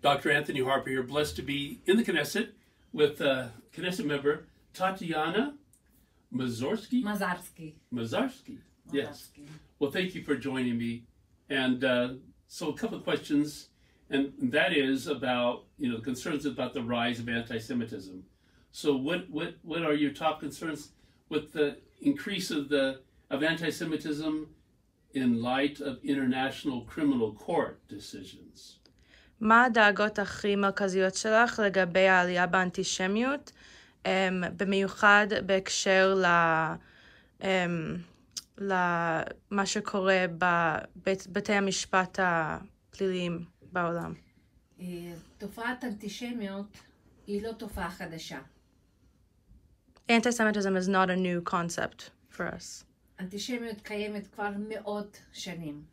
Dr. Anthony Harper here, blessed to be in the Knesset with Knesset member Tatiana Mazarsky. Yes. Well, thank you for joining me. And so a couple of questions, and that is about, concerns about the rise of anti-Semitism. So what are your top concerns with the increase of anti-Semitism in light of international criminal court decisions? מה הדאגות הכי מרכזיות שלך לגבי העלייה באנטישמיות, במיוחד בהקשר למה שקורה בבתי המשפט הפליליים בעולם? תופעת אנטישמיות היא לא תופעה חדשה. Anti-Semitism is not a new concept for us. אנטישמיות קיימת כבר מאות שנים.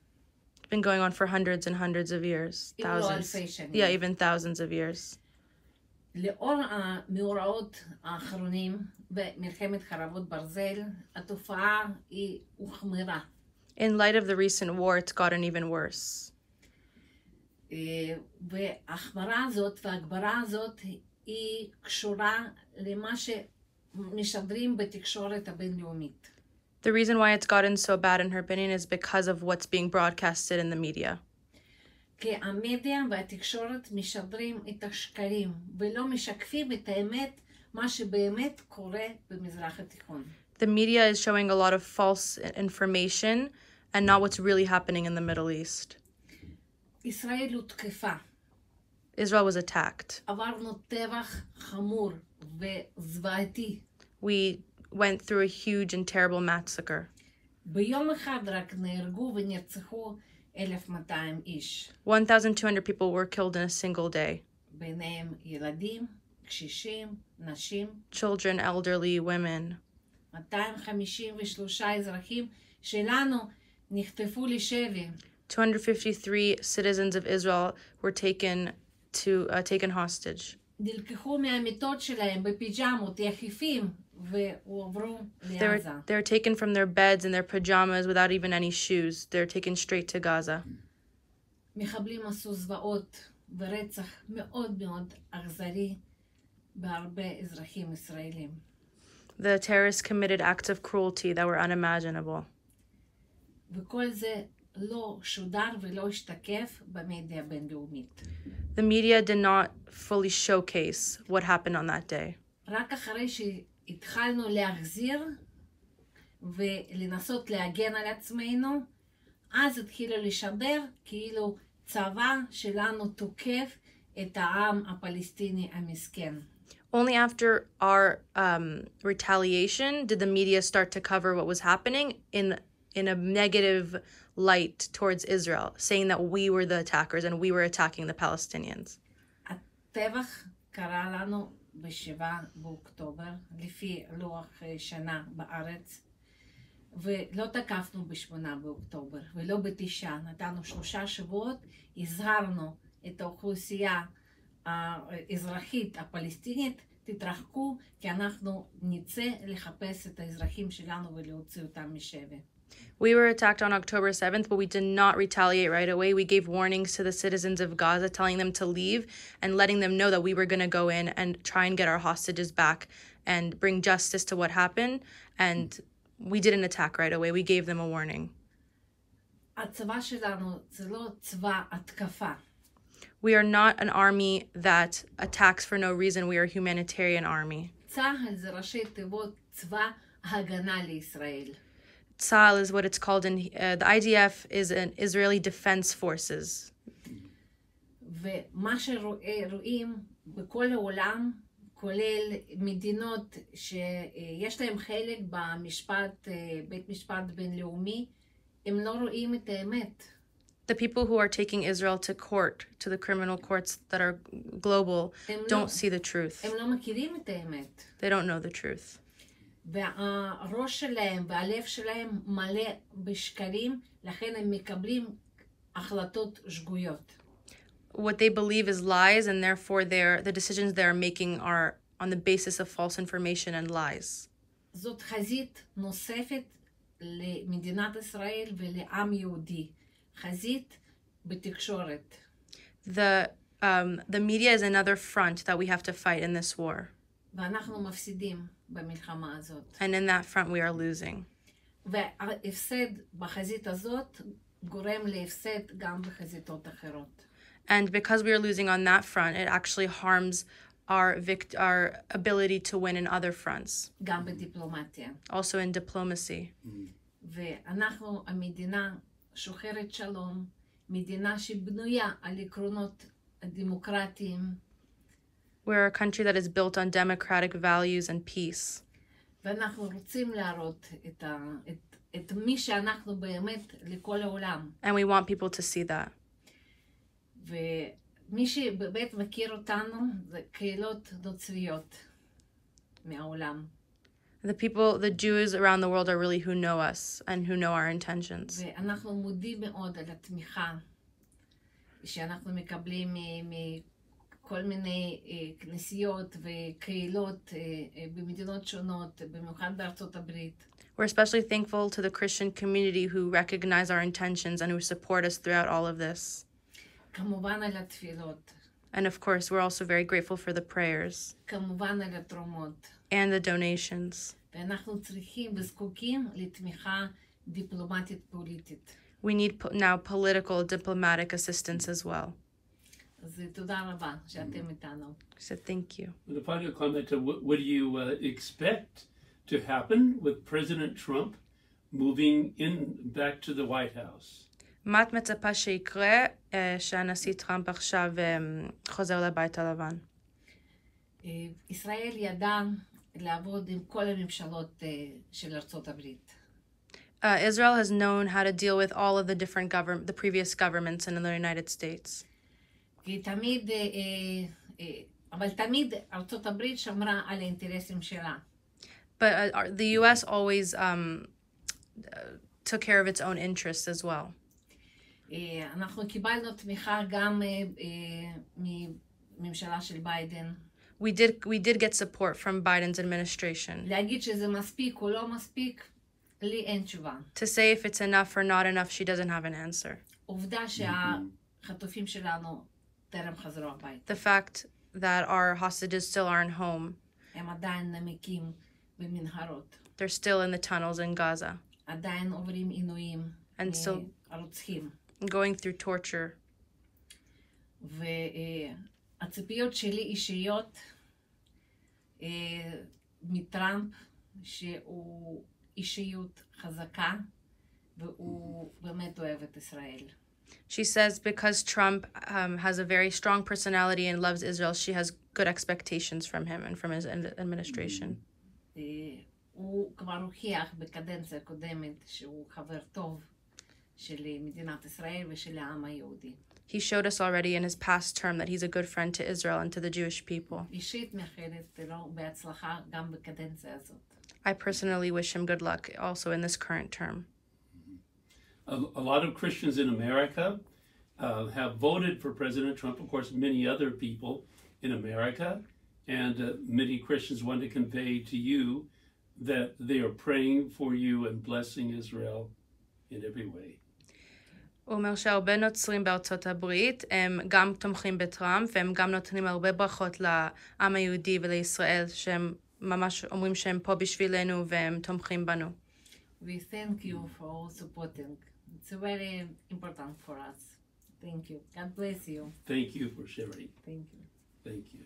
It's been going on for hundreds and hundreds of years, thousands. Yeah, even thousands of years. לאור המאורעות האחרונים במלחמת חרבות ברזל, התופעה היא הוחמרה. In light of the recent war, it's gotten even worse. וההחמרה הזאת וההגברה הזאת היא קשורה למה שמשדרים בתקשורת הבינלאומית. The reason why it's gotten so bad, in her opinion, is because of what's being broadcasted in the media. כי המדיה והתקשורת משדרים את השקרים ולא משקפים את האמת, מה שבאמת קורה במזרח התיכון. The media is showing a lot of false information and not what's really happening in the Middle East. ישראל הותקפה. Israel was attacked. עברנו טבח חמור וזוועתי. We went through a huge and terrible massacre. ביום אחד רק נהרגו ונרצחו 1,200 איש. 1,200 people were killed in a single day. ביניהם ילדים, קשישים, נשים. Children, elderly, women. 253 אזרחים שלנו נחטפו לשבי. 253 citizens of Israel were taken hostage. נלקחו מהמיטות שלהם בפיג'מות יחפים והועברו לעזה. They're taken from their beds and their pajamas without even any shoes. They're taken straight to Gaza. מחבלים עשו זוועות ורצח מאוד מאוד אכזרי בהרבה אזרחים ישראלים. The terrorists committed acts of cruelty that were unimaginable. וכל זה לא שודר ולא השתקף במדיה הבינלאומית. The media did not fully showcase what happened on that day. רק אחרי שהתחלנו להחזיר ולנסות להגן על עצמנו, אז התחילו לשדר כאילו צבא שלנו תוקף את העם הפלסטיני המסכן. Only after our retaliation did the media start to cover what was happening in a negative light towards Israel, saying that we were the attackers and we were attacking the Palestinians. הטבח קרה לנו ב-7 באוקטובר, לפי לוח שנה בארץ, ולא תקפנו ב-8 באוקטובר, ולא ב-9, נתנו 3 שבועות, הזהרנו את האוכלוסייה האזרחית הפלסטינית, תתרחקו, כי אנחנו נצא לחפש את האזרחים שלנו ולהוציא אותם משבי. We were attacked on October 7th, but we did not retaliate right away. We gave warnings to the citizens of Gaza, telling them to leave and letting them know that we were going to go in and try and get our hostages back and bring justice to what happened. And we didn't attack right away. We gave them a warning. הצבא שלנו זה לא צבא התקפה. We are not an army that attacks for no reason. We are a humanitarian army. צה"ל זה ראשי תיבות צבא הגנה לישראל. Tzal is what it's called in the IDF is an Israeli Defense Forces. ומה שרואים בכל העולם, כולל מדינות שיש להם חלק במשפט, בית משפט בינלאומי, הם לא רואים את האמת. The people who are taking Israel to court, to the criminal courts that are global, don't see the truth. הם לא מכירים את האמת. They don't know the truth. והראש שלהם והלב שלהם מלא בשקרים, לכן הם מקבלים החלטות שגויות. What they believe is lies, and therefore the decisions they're making are on the basis of false information and lies. זאת חזית נוספת למדינת ישראל ולעם יהודי. חזית בתקשורת. The the media is another front that we have to fight in this war. ואנחנו מפסידים במלחמה הזאת. And in that front, we are losing. וההפסד בחזית הזאת גורם להפסד גם בחזיתות אחרות. And because we are losing on that front, it actually harms our ability to win in other fronts, גם בדיפלומטיה. also in diplomacy. ואנחנו המדינה שוחרת שלום, מדינה שבנויה על עקרונות הדמוקרטיים. We're a country that is built on democratic values and peace. ואנחנו רוצים להראות את מי שאנחנו באמת לכל העולם. And we want people to see that. ומי שבאמת מכיר אותנו זה קהילות נוצריות מהעולם. The Jews around the world are really who know us and who know our intentions. ואנחנו מודים מאוד על התמיכה שאנחנו מקבלים מכל מיני כנסיות וקהילות במדינות שונות, במיוחד בארצות הברית. We're especially thankful to the Christian community who recognize our intentions and who support us throughout all of this. כמובן על התפילות. And of course, we're also very grateful for the prayers כמובן על התרומות. and the donations. ואנחנו צריכים וזקוקים לתמיכה דיפלומטית פוליטית. We need now political, diplomatic assistance as well. אז תודה רבה שאתם איתנו. So thank you. The final comment, what do you expect to happen with President Trump moving back to the White House? מה את מצפה שיקרה שהנשיא טראמפ עכשיו חוזר לבית הלבן? ישראל ידע לעבוד עם כל הממשלות של ארצות הברית. Israel has known how to deal with all of the previous governments in the United States. כי תמיד, אבל תמיד ארצות הברית שמרה על האינטרסים שלה. But the U.S. always took care of its own interests as well. אנחנו קיבלנו תמיכה גם מממשלה של ביידן. We did get support from Biden's administration. להגיד שזה מספיק או לא מספיק, לי אין תשובה. To say if it's enough or not enough, she doesn't have an answer. עובדה שהחטופים שלנו טרם חזרו הביתה. The fact that our hostages still aren't home. הם עדיין נמקים במנהרות. They're still in the tunnels in Gaza. עדיין עוברים עינויים מהרוצחים. Going through torture. והציפיות שלי אישיות מטראמפ, שהוא אישיות חזקה והוא באמת אוהב את ישראל. She says because Trump has a very strong personality and loves Israel, she has good expectations from him and from his administration. הוא כבר הוכיח בקדנציה הקודמת שהוא חבר טוב של מדינת ישראל ושל העם היהודי. He showed us already in his past term that he's a good friend to Israel and to the Jewish people. אישית מאחלת לו בהצלחה גם בקדנציה הזאת. I personally wish him good luck also in this current term. A lot of Christians in America have voted for President Trump, of course, many other people in America, and many Christians want to convey to you that they are praying for you and blessing Israel in every way. הוא אומר שהרבה נוצרים בארצות הברית הם גם תומכים בטראמפ והם גם נותנים הרבה ברכות לעם היהודי ולישראל שהם ממש אומרים שהם פה בשבילנו והם תומכים בנו. We thank you for supporting. It's very important for us. Thank you. God bless you. Thank you for sharing. Thank you. Thank you.